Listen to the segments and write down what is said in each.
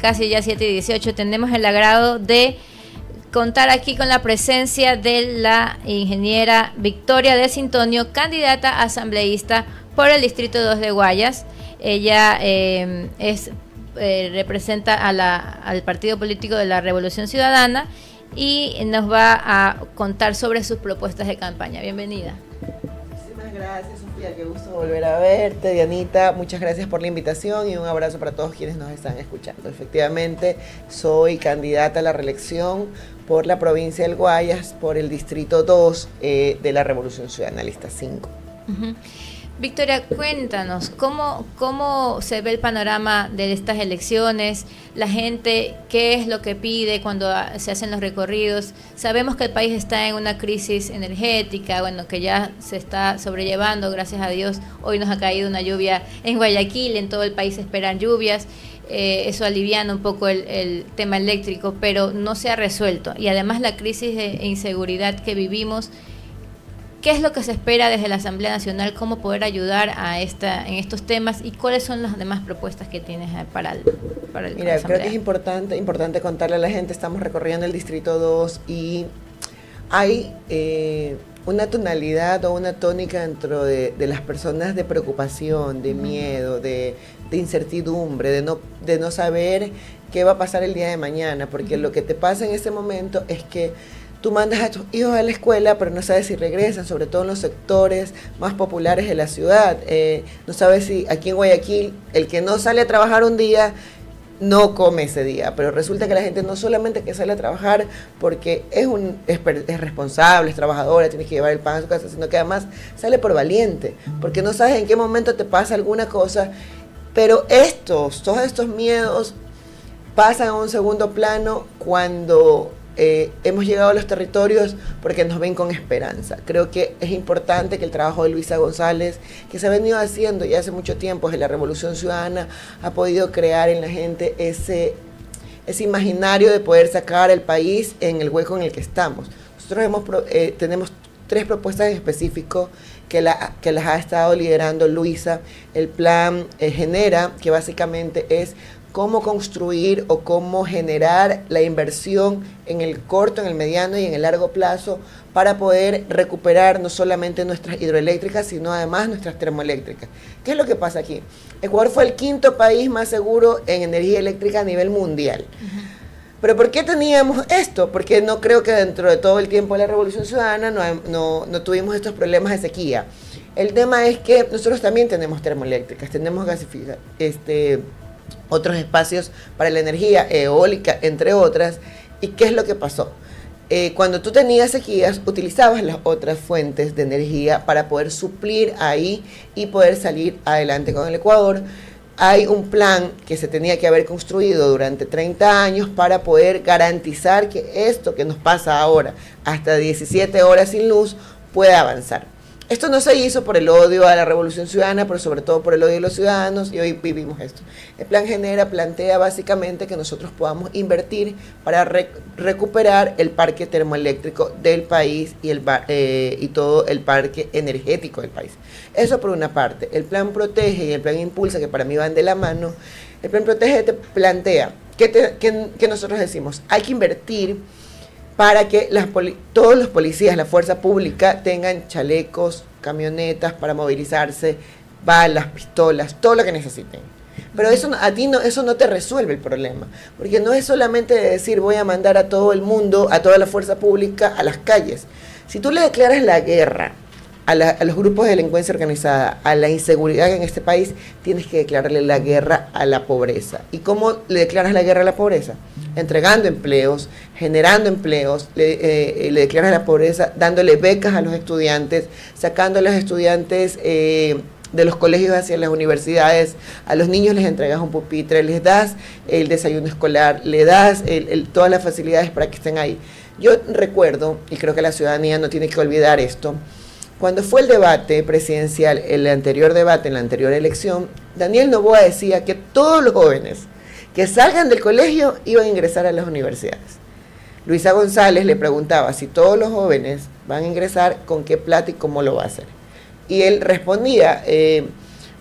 Casi ya 7:18, tenemos el agrado de contar aquí con la presencia de la ingeniera Victoria de Sintonio, candidata asambleísta por el Distrito 2 de Guayas. Ella representa al Partido Político de la Revolución Ciudadana y nos va a contar sobre sus propuestas de campaña. Bienvenida. Muchísimas gracias, Sofía, qué gusto volver a verte. Dianita, muchas gracias por la invitación y un abrazo para todos quienes nos están escuchando. Efectivamente, soy candidata a la reelección por la provincia del Guayas, por el Distrito 2 de la Revolución Ciudadana, lista 5. Uh-huh. Victoria, cuéntanos, ¿cómo se ve el panorama de estas elecciones? La gente, ¿qué es lo que pide cuando se hacen los recorridos? Sabemos que el país está en una crisis energética, bueno, que ya se está sobrellevando, gracias a Dios. Hoy nos ha caído una lluvia en Guayaquil, en todo el país se esperan lluvias. Eso aliviana un poco el tema eléctrico, pero no se ha resuelto. Y además la crisis de inseguridad que vivimos. ¿Qué es lo que se espera desde la Asamblea Nacional? ¿Cómo poder ayudar en estos temas? ¿Y cuáles son las demás propuestas que tienes para el Mira, Asamblea? creo que es importante contarle a la gente. Estamos recorriendo el Distrito 2 y hay una tonalidad o una tónica dentro de las personas de preocupación, de miedo, de incertidumbre, de no saber qué va a pasar el día de mañana, porque lo que te pasa en este momento es que tú mandas a tus hijos a la escuela, pero no sabes si regresan, sobre todo en los sectores más populares de la ciudad. No sabes si aquí en Guayaquil, el que no sale a trabajar un día, no come ese día. Pero resulta que la gente no solamente que sale a trabajar porque es responsable, es trabajadora, tienes que llevar el pan a su casa, sino que además sale por valiente, porque no sabes en qué momento te pasa alguna cosa. Pero todos estos miedos pasan a un segundo plano cuando hemos llegado a los territorios porque nos ven con esperanza. Creo que es importante que el trabajo de Luisa González, que se ha venido haciendo ya hace mucho tiempo desde la Revolución Ciudadana, ha podido crear en la gente ese imaginario de poder sacar al país en el hueco en el que estamos. Nosotros tenemos 3 propuestas en específico que las ha estado liderando Luisa. El plan Genera, que básicamente es cómo construir o cómo generar la inversión en el corto, en el mediano y en el largo plazo para poder recuperar no solamente nuestras hidroeléctricas, sino además nuestras termoeléctricas. ¿Qué es lo que pasa aquí? Ecuador fue el 5º país más seguro en energía eléctrica a nivel mundial. Uh-huh. ¿Pero por qué teníamos esto? Porque no creo que dentro de todo el tiempo de la Revolución Ciudadana no tuvimos estos problemas de sequía. El tema es que nosotros también tenemos termoeléctricas, tenemos otros espacios para la energía eólica, entre otras. ¿Y qué es lo que pasó? Cuando tú tenías sequías, utilizabas las otras fuentes de energía para poder suplir ahí y poder salir adelante con el Ecuador. Hay un plan que se tenía que haber construido durante 30 años para poder garantizar que esto que nos pasa ahora, hasta 17 horas sin luz, pueda avanzar. Esto no se hizo por el odio a la Revolución Ciudadana, pero sobre todo por el odio de los ciudadanos, y hoy vivimos esto. El plan Genera plantea básicamente que nosotros podamos invertir para recuperar el parque termoeléctrico del país y todo el parque energético del país. Eso por una parte. El plan Protege y el plan Impulsa, que para mí van de la mano. El plan Protege te plantea, ¿qué nosotros decimos? Hay que invertir para que todos los policías, la fuerza pública, tengan chalecos, camionetas para movilizarse, balas, pistolas, todo lo que necesiten. Pero eso no te resuelve el problema, porque no es solamente decir voy a mandar a todo el mundo, a toda la fuerza pública a las calles. Si tú le declaras la guerra a los grupos de delincuencia organizada, a la inseguridad en este país, tienes que declararle la guerra a la pobreza. ¿Y cómo le declaras la guerra a la pobreza? Entregando empleos, generando empleos, le declaras la pobreza dándole becas a los estudiantes, sacando a los estudiantes de los colegios hacia las universidades, a los niños les entregas un pupitre, les das el desayuno escolar, le das todas las facilidades para que estén ahí. Yo recuerdo, y creo que la ciudadanía no tiene que olvidar esto, cuando fue el debate presidencial, el anterior debate, en la anterior elección, Daniel Noboa decía que todos los jóvenes que salgan del colegio iban a ingresar a las universidades. Luisa González le preguntaba si todos los jóvenes van a ingresar, con qué plata y cómo lo va a hacer. Y él respondía,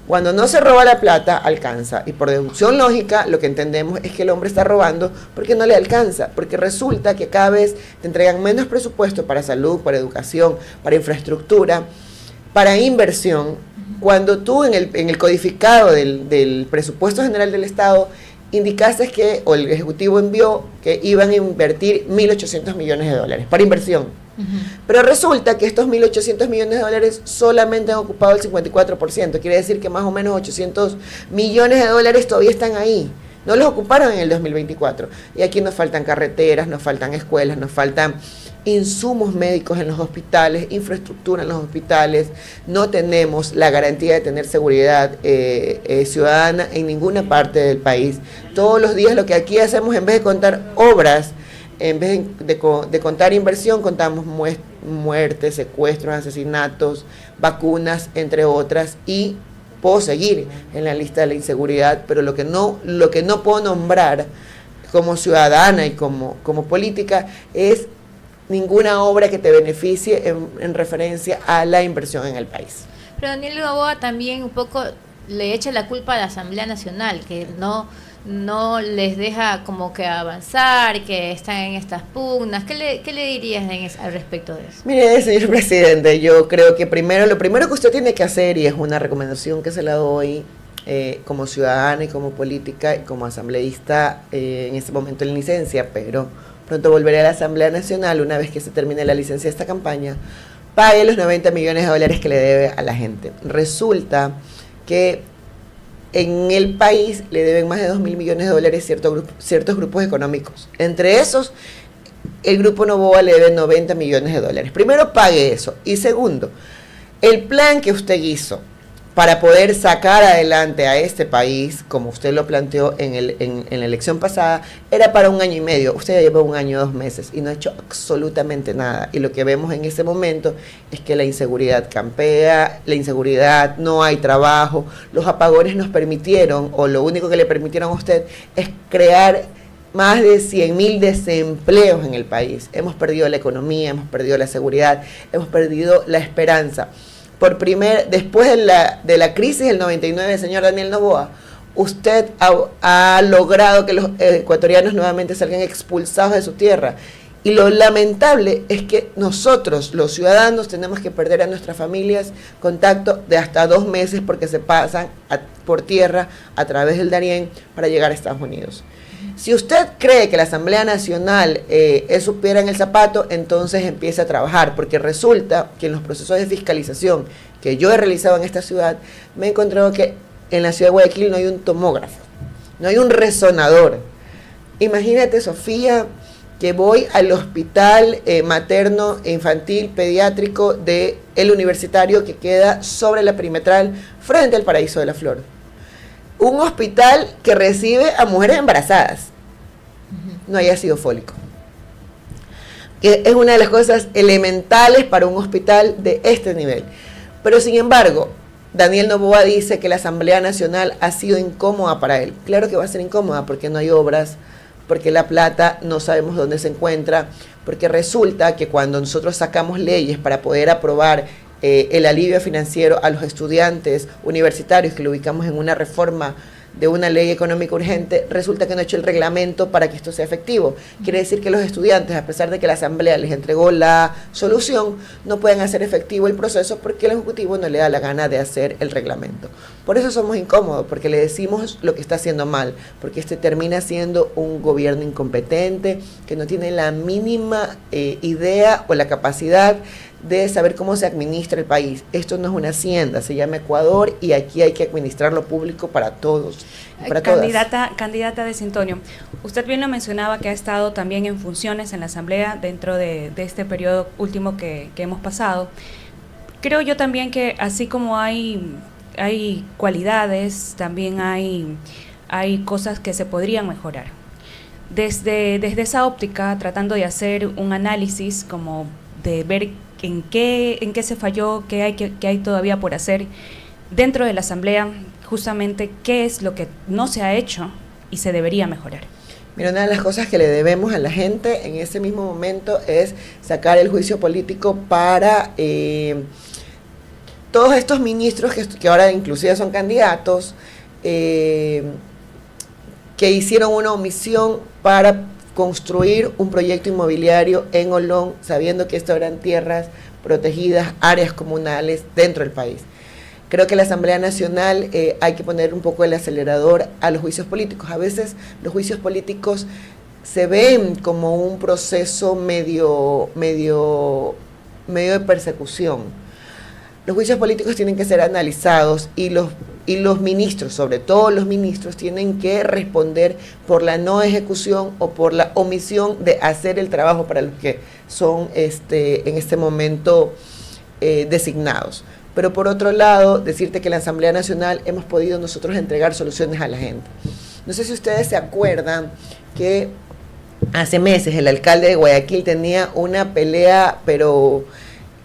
Cuando no se roba la plata, alcanza. Y por deducción lógica, lo que entendemos es que el hombre está robando porque no le alcanza. Porque resulta que cada vez te entregan menos presupuesto para salud, para educación, para infraestructura, para inversión. Cuando tú en el codificado del presupuesto general del Estado indicaste que, o el Ejecutivo envió, que iban a invertir 1.800 millones de dólares para inversión. Pero resulta que estos 1.800 millones de dólares solamente han ocupado el 54%. Quiere decir que más o menos 800 millones de dólares todavía están ahí. No los ocuparon en el 2024. Y aquí nos faltan carreteras, nos faltan escuelas, nos faltan insumos médicos en los hospitales, infraestructura en los hospitales. No tenemos la garantía de tener seguridad ciudadana en ninguna parte del país. Todos los días lo que aquí hacemos, en vez de contar obras, en vez de contar inversión, contamos muertes, secuestros, asesinatos, vacunas, entre otras, y puedo seguir en la lista de la inseguridad, pero lo que no puedo nombrar como ciudadana y como política es ninguna obra que te beneficie en referencia a la inversión en el país. Pero Daniel Noboa también un poco le echa la culpa a la Asamblea Nacional, que no les deja como que avanzar, que están en estas pugnas. ¿Qué le dirías al respecto de eso? Mire, señor presidente, yo creo que lo primero que usted tiene que hacer, y es una recomendación que se la doy como ciudadana y como política y como asambleísta en este momento en licencia, pero pronto volveré a la Asamblea Nacional una vez que se termine la licencia de esta campaña, pague los 90 millones de dólares que le debe a la gente. Resulta que en el país le deben más de 2.000 millones de dólares ciertos grupos económicos. Entre esos, el Grupo Noboa le debe 90 millones de dólares. Primero, pague eso. Y segundo, el plan que usted hizo para poder sacar adelante a este país, como usted lo planteó en la elección pasada, era para 1 año y medio. Usted ya lleva 1 año y 2 meses y no ha hecho absolutamente nada. Y lo que vemos en ese momento es que la inseguridad campea, no hay trabajo. Los apagones nos permitieron, o lo único que le permitieron a usted, es crear más de 100.000 desempleos en el país. Hemos perdido la economía, hemos perdido la seguridad, hemos perdido la esperanza. Después de la crisis del 99, señor Daniel Noboa, usted ha logrado que los ecuatorianos nuevamente salgan expulsados de su tierra. Y lo lamentable es que nosotros, los ciudadanos, tenemos que perder a nuestras familias contacto de hasta 2 meses porque se pasan por tierra a través del Darién para llegar a Estados Unidos. Si usted cree que la Asamblea Nacional es su piedra en el zapato, entonces empiece a trabajar, porque resulta que en los procesos de fiscalización que yo he realizado en esta ciudad, me he encontrado que en la ciudad de Guayaquil no hay un tomógrafo, no hay un resonador. Imagínate, Sofía, que voy al hospital materno, infantil, pediátrico de El Universitario, que queda sobre la perimetral frente al Paraíso de la Flor. Un hospital que recibe a mujeres embarazadas. No hay ácido fólico. Que es una de las cosas elementales para un hospital de este nivel. Pero sin embargo, Daniel Noboa dice que la Asamblea Nacional ha sido incómoda para él. Claro que va a ser incómoda porque no hay obras, porque la plata no sabemos dónde se encuentra, porque resulta que cuando nosotros sacamos leyes para poder aprobar el alivio financiero a los estudiantes universitarios, que lo ubicamos en una reforma de una ley económica urgente, resulta que no ha hecho el reglamento para que esto sea efectivo. Quiere decir que los estudiantes, a pesar de que la Asamblea les entregó la solución, no pueden hacer efectivo el proceso porque el Ejecutivo no le da la gana de hacer el reglamento. Por eso somos incómodos, porque le decimos lo que está haciendo mal, porque este termina siendo un gobierno incompetente, que no tiene la mínima idea o la capacidad de saber cómo se administra el país. Esto no es una hacienda, se llama Ecuador y aquí hay que administrar lo público para todos y para Candidata de Sintonio, usted bien lo mencionaba que ha estado también en funciones en la Asamblea dentro de este periodo último que hemos pasado. Creo yo también que así como hay cualidades, también hay cosas que se podrían mejorar. Desde esa óptica, tratando de hacer un análisis como de ver en qué se falló, qué hay todavía por hacer dentro de la Asamblea, justamente qué es lo que no se ha hecho y se debería mejorar. Mira, una de las cosas que le debemos a la gente en ese mismo momento es sacar el juicio político para todos estos ministros que ahora inclusive son candidatos, que hicieron una omisión para construir un proyecto inmobiliario en Olón, sabiendo que esto eran tierras protegidas, áreas comunales dentro del país. Creo que la Asamblea Nacional hay que poner un poco el acelerador a los juicios políticos. A veces los juicios políticos se ven como un proceso medio de persecución. Los juicios políticos tienen que ser analizados y los ministros, sobre todo los ministros, tienen que responder por la no ejecución o por la omisión de hacer el trabajo para los que son en este momento designados. Pero por otro lado, decirte que en la Asamblea Nacional hemos podido nosotros entregar soluciones a la gente. No sé si ustedes se acuerdan que hace meses el alcalde de Guayaquil tenía una pelea, pero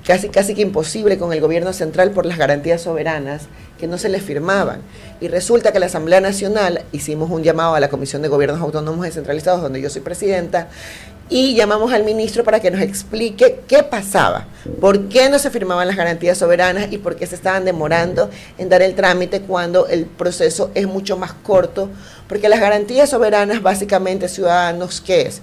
casi que imposible, con el gobierno central por las garantías soberanas que no se les firmaban. Y resulta que la Asamblea Nacional hicimos un llamado a la Comisión de Gobiernos Autónomos Descentralizados, donde yo soy presidenta, y llamamos al ministro para que nos explique qué pasaba, por qué no se firmaban las garantías soberanas y por qué se estaban demorando en dar el trámite cuando el proceso es mucho más corto, porque las garantías soberanas básicamente, ciudadanos, ¿qué es?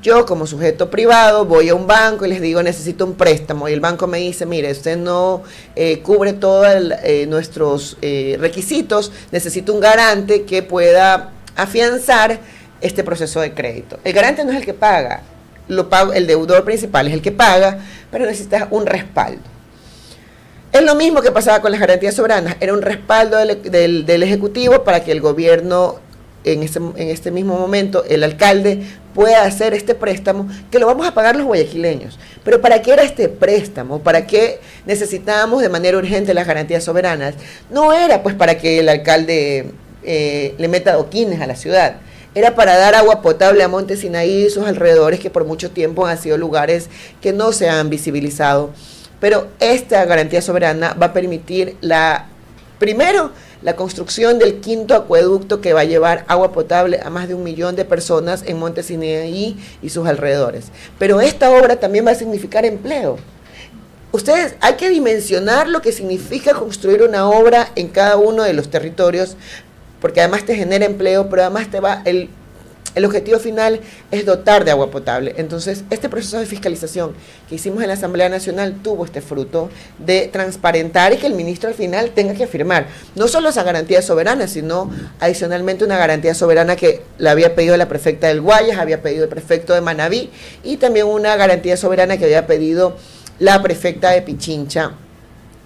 Yo como sujeto privado voy a un banco y les digo necesito un préstamo y el banco me dice, mire, usted no cubre todos nuestros requisitos, necesito un garante que pueda afianzar este proceso de crédito. El garante no es el que paga, el deudor principal es el que paga, pero necesitas un respaldo. Es lo mismo que pasaba con las garantías soberanas, era un respaldo del Ejecutivo para que el gobierno, en este mismo momento, el alcalde pueda hacer este préstamo, que lo vamos a pagar los guayaquileños. Pero ¿para qué era este préstamo? ¿Para qué necesitábamos de manera urgente las garantías soberanas? No era pues para que el alcalde le meta adoquines a la ciudad. Era para dar agua potable a Monte Sinaí y sus alrededores, que por mucho tiempo han sido lugares que no se han visibilizado. Pero esta garantía soberana va a permitir primero, la construcción del 5.º acueducto que va a llevar agua potable a más de 1 millón de personas en Monte Sinaí y sus alrededores. Pero esta obra también va a significar empleo. Ustedes, hay que dimensionar lo que significa construir una obra en cada uno de los territorios, porque además te genera empleo, pero además el objetivo final es dotar de agua potable. Entonces, este proceso de fiscalización que hicimos en la Asamblea Nacional tuvo este fruto de transparentar y que el ministro al final tenga que firmar no solo esa garantía soberana, sino adicionalmente una garantía soberana que la había pedido la prefecta del Guayas, había pedido el prefecto de Manabí y también una garantía soberana que había pedido la prefecta de Pichincha,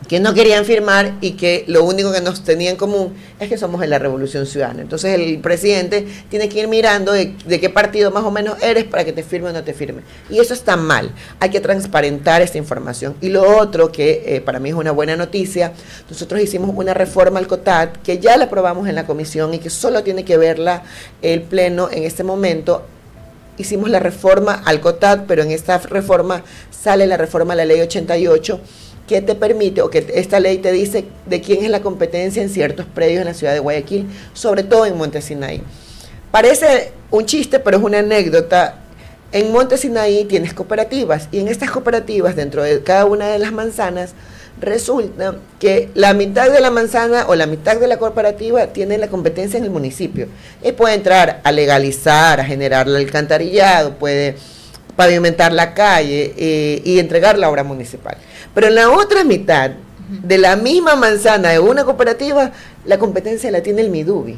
que no querían firmar y que lo único que nos tenía en común es que somos en la Revolución Ciudadana. Entonces el presidente tiene que ir mirando de qué partido más o menos eres para que te firme o no te firme. Y eso está mal, hay que transparentar esta información. Y lo otro que para mí es una buena noticia, nosotros hicimos una reforma al COTAD que ya la aprobamos en la comisión y que solo tiene que verla el Pleno en este momento. Hicimos la reforma al COTAD, pero en esta reforma sale la reforma a la Ley 88, que te permite, o que esta ley te dice de quién es la competencia en ciertos predios en la ciudad de Guayaquil, sobre todo en Monte Sinaí. Parece un chiste, pero es una anécdota. En Monte Sinaí tienes cooperativas, y en estas cooperativas, dentro de cada una de las manzanas, resulta que la mitad de la manzana o la mitad de la cooperativa tiene la competencia en el municipio. Y puede entrar a legalizar, a generar el alcantarillado, puede pavimentar la calle y entregar la obra municipal. Pero en la otra mitad de la misma manzana de una cooperativa, la competencia la tiene el Midubi.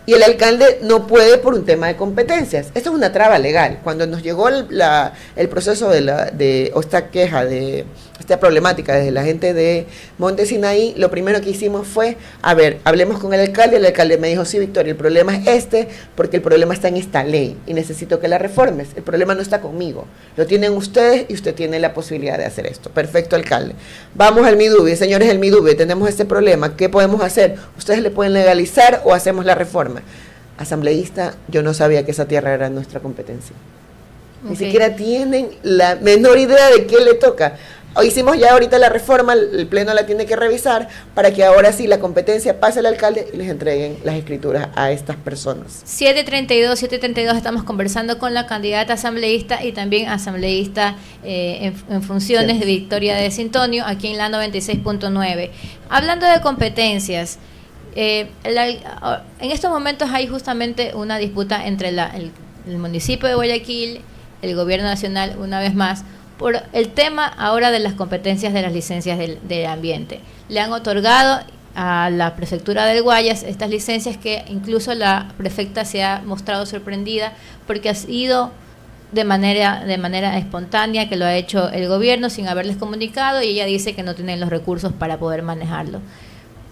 Y el alcalde no puede por un tema de competencias. Esto es una traba legal. Cuando nos llegó el proceso o esta queja, de esta problemática desde la gente de Monte Sinaí, lo primero que hicimos fue, hablemos con el alcalde me dijo, sí, Victoria, el problema es porque el problema está en esta ley y necesito que la reformes. El problema no está conmigo, lo tienen ustedes y usted tiene la posibilidad de hacer esto. Perfecto, alcalde. Vamos al Midubi, señores del Midubi, tenemos este problema, ¿qué podemos hacer? Ustedes le pueden legalizar o hacemos la reforma. Asambleísta, yo no sabía que esa tierra era nuestra competencia. Ni siquiera tienen la menor idea de qué le toca. hicimos ya ahorita la reforma, el Pleno la tiene que revisar para que ahora sí la competencia pase al alcalde y les entreguen las escrituras a estas personas. 7:32 estamos conversando con la candidata asambleísta y también asambleísta en funciones Sí. de Victoria de Cintonio, aquí en la 96.9. Hablando de competencias, en estos momentos hay justamente una disputa entre el municipio de Guayaquil, el gobierno nacional, una vez más, por el tema ahora de las competencias de las licencias del ambiente. Le han otorgado a la prefectura del Guayas estas licencias que incluso la prefecta se ha mostrado sorprendida porque ha sido de manera espontánea, que lo ha hecho el gobierno sin haberles comunicado, y ella dice que no tienen los recursos para poder manejarlo.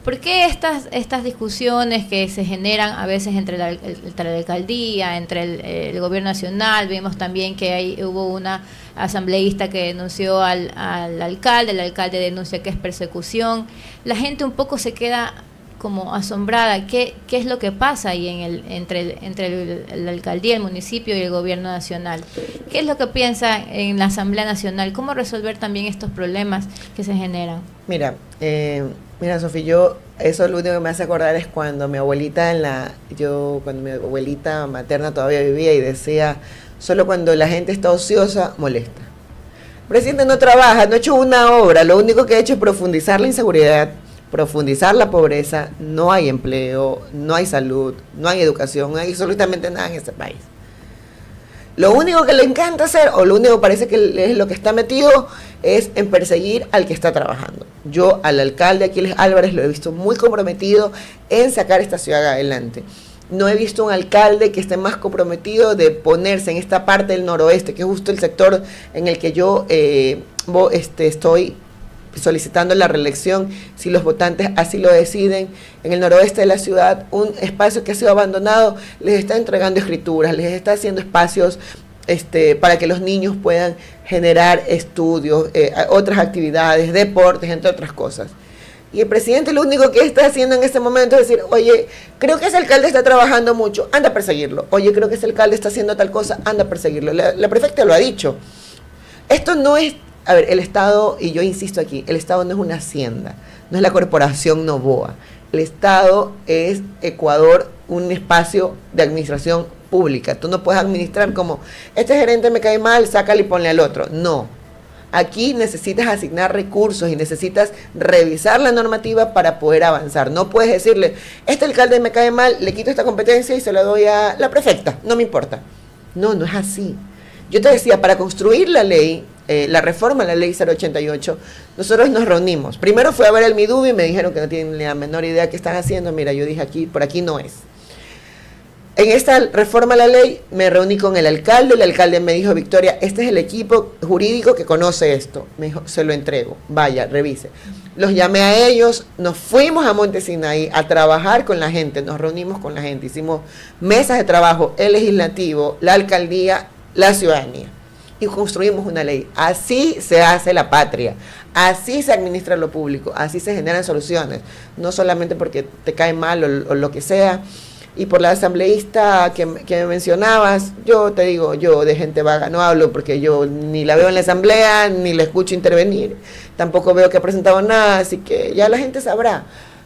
¿Por qué estas discusiones que se generan a veces entre la alcaldía, entre el gobierno nacional? Vimos también que hubo una asambleísta que denunció al alcalde, el alcalde denuncia que es persecución. La gente un poco se queda como asombrada. ¿Qué es lo que pasa ahí entre la alcaldía, el municipio y el gobierno nacional? ¿Qué es lo que piensa en la Asamblea Nacional? ¿Cómo resolver también estos problemas que se generan? Mira, Sofía, eso lo único que me hace acordar es cuando mi abuelita cuando mi abuelita materna todavía vivía y decía, solo cuando la gente está ociosa, molesta. El presidente no trabaja, no ha hecho una obra, lo único que ha hecho es profundizar la inseguridad, profundizar la pobreza, no hay empleo, no hay salud, no hay educación, no hay absolutamente nada en este país. Lo único que le encanta hacer, o lo único que parece que es lo que está metido, es en perseguir al que está trabajando. Yo al alcalde Aquiles Álvarez lo he visto muy comprometido en sacar esta ciudad adelante. No he visto un alcalde que esté más comprometido de ponerse en esta parte del noroeste, que es justo el sector en el que yo estoy solicitando la reelección, si los votantes así lo deciden. En el noroeste de la ciudad, un espacio que ha sido abandonado, les está entregando escrituras, les está haciendo espacios para que los niños puedan generar estudios, otras actividades, deportes, entre otras cosas. Y el presidente lo único que está haciendo en este momento es decir, oye, creo que ese alcalde está trabajando mucho, anda a perseguirlo. Oye, creo que ese alcalde está haciendo tal cosa, anda a perseguirlo. La prefecta lo ha dicho. Esto no es... A ver, el Estado, y yo insisto aquí, el Estado no es una hacienda, no es la corporación Novoa. El Estado es Ecuador, un espacio de administración pública. Tú no puedes administrar como, este gerente me cae mal, sácale y ponle al otro. No. Aquí necesitas asignar recursos y necesitas revisar la normativa para poder avanzar. No puedes decirle, este alcalde me cae mal, le quito esta competencia y se la doy a la prefecta. No me importa. No, no es así. Yo te decía, para construir la ley, la reforma a la ley 088, nosotros nos reunimos. Primero fue a ver el Midubi y me dijeron que no tienen la menor idea qué están haciendo. Mira, yo dije aquí, por aquí no es. En esta reforma a la ley me reuní con el alcalde me dijo, Victoria, este es el equipo jurídico que conoce esto. Me dijo, se lo entrego, vaya, revise. Los llamé a ellos, nos fuimos a Monte Sinaí a trabajar con la gente, nos reunimos con la gente, hicimos mesas de trabajo, el legislativo, la alcaldía, la ciudadanía, y construimos una ley. Así se hace la patria, así se administra lo público, así se generan soluciones, no solamente porque te cae mal o lo que sea. Y por la asambleísta que me mencionabas, yo te digo, yo de gente vaga no hablo porque yo ni la veo en la asamblea, ni la escucho intervenir, tampoco veo que ha presentado nada, así que ya la gente sabrá.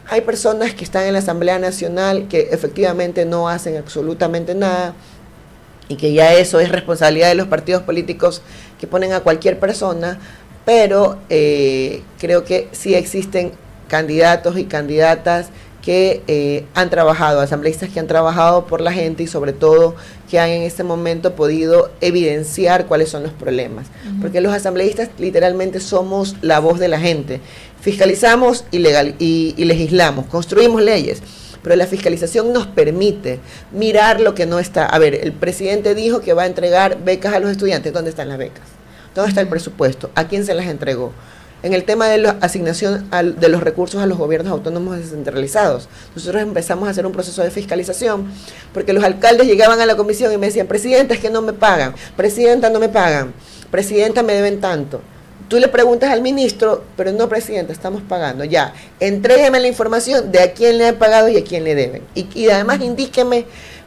Hay personas que están en la Asamblea Nacional que efectivamente no hacen absolutamente nada, y que ya eso es responsabilidad de los partidos políticos que ponen a cualquier persona, pero creo que sí existen candidatos y candidatas que han trabajado, asambleístas que han trabajado por la gente y sobre todo que han en este momento podido evidenciar cuáles son los problemas. Porque los asambleístas literalmente somos la voz de la gente. Fiscalizamos y legislamos, construimos leyes. Pero la fiscalización nos permite mirar lo que no está. A ver, el presidente dijo que va a entregar becas a los estudiantes. ¿Dónde están las becas? ¿Dónde está el presupuesto? ¿A quién se las entregó? En el tema de la asignación de los recursos a los gobiernos autónomos descentralizados, nosotros empezamos a hacer un proceso de fiscalización, porque los alcaldes llegaban a la comisión y me decían, presidenta, es que no me pagan, presidenta, no me pagan, presidenta, me deben tanto. Tú le preguntas al ministro, pero no, presidenta, estamos pagando. Ya, entrégame la información de a quién le han pagado y a quién le deben. Y además indíqueme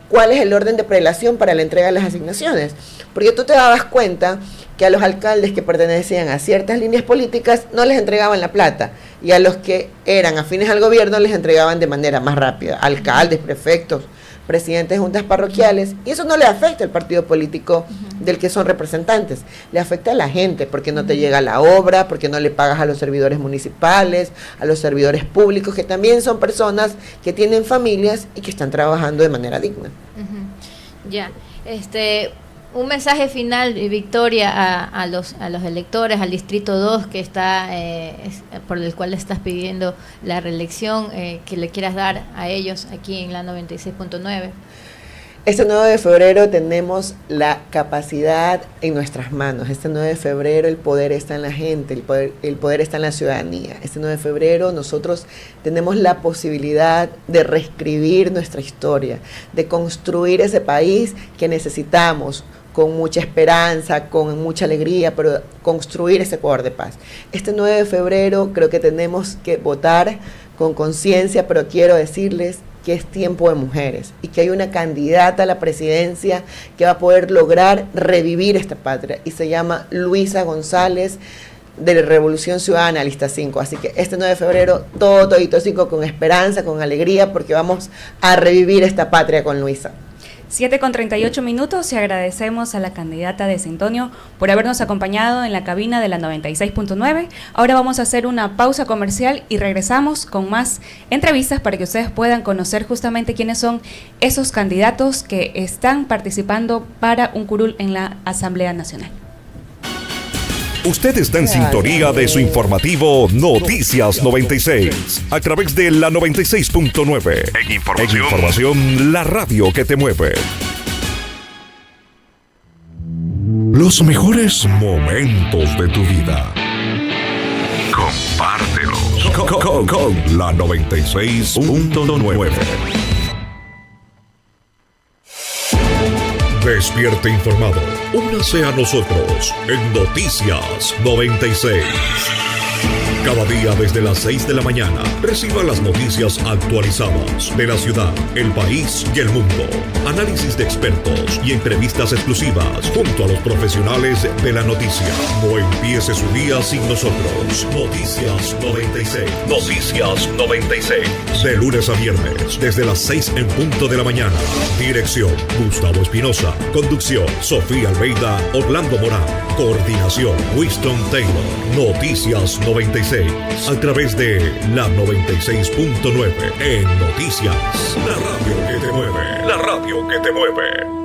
cuál es el orden de prelación para la entrega de las asignaciones. Porque tú te dabas cuenta que a los alcaldes que pertenecían a ciertas líneas políticas no les entregaban la plata, y a los que eran afines al gobierno les entregaban de manera más rápida, alcaldes, prefectos, presidentes de juntas parroquiales, y eso no le afecta al partido político del que son representantes, le afecta a la gente, porque no te llega la obra, porque no le pagas a los servidores municipales, a los servidores públicos, que también son personas que tienen familias y que están trabajando de manera digna. Ya, un mensaje final, Victoria, a los electores, al Distrito 2 que está por el cual estás pidiendo la reelección, que le quieras dar a ellos aquí en la 96.9. Este 9 de febrero tenemos la capacidad en nuestras manos. Este 9 de febrero el poder está en la gente, el poder está en la ciudadanía. Este 9 de febrero nosotros tenemos la posibilidad de reescribir nuestra historia, de construir ese país que necesitamos, con mucha esperanza, con mucha alegría, pero construir ese Ecuador de paz. Este 9 de febrero creo que tenemos que votar con conciencia, pero quiero decirles que es tiempo de mujeres y que hay una candidata a la presidencia que va a poder lograr revivir esta patria, y se llama Luisa González, de Revolución Ciudadana, lista 5. Así que este 9 de febrero, todito 5, con esperanza, con alegría, porque vamos a revivir esta patria con Luisa. 7:38 y agradecemos a la candidata de Sintonio por habernos acompañado en la cabina de la 96.9. Ahora vamos a hacer una pausa comercial y regresamos con más entrevistas para que ustedes puedan conocer justamente quiénes son esos candidatos que están participando para un curul en la Asamblea Nacional. Usted está en sintonía de su informativo Noticias 96 a través de la 96.9. En información, la radio que te mueve. Los mejores momentos de tu vida. Compártelos con la 96.9. Despierte informado. Únase a nosotros en Noticias 96. Cada día desde las 6 de la mañana, reciba las noticias actualizadas de la ciudad, el país y el mundo. Análisis de expertos y entrevistas exclusivas junto a los profesionales de la noticia. No empiece su día sin nosotros. Noticias 96. Noticias 96. De lunes a viernes, desde las 6 en punto de la mañana. Dirección: Gustavo Espinosa. Conducción: Sofía Almeida, Orlando Morán. Coordinación: Winston Taylor. Noticias 96. A través de la 96.9 en Noticias. La radio que te mueve. La radio que te mueve.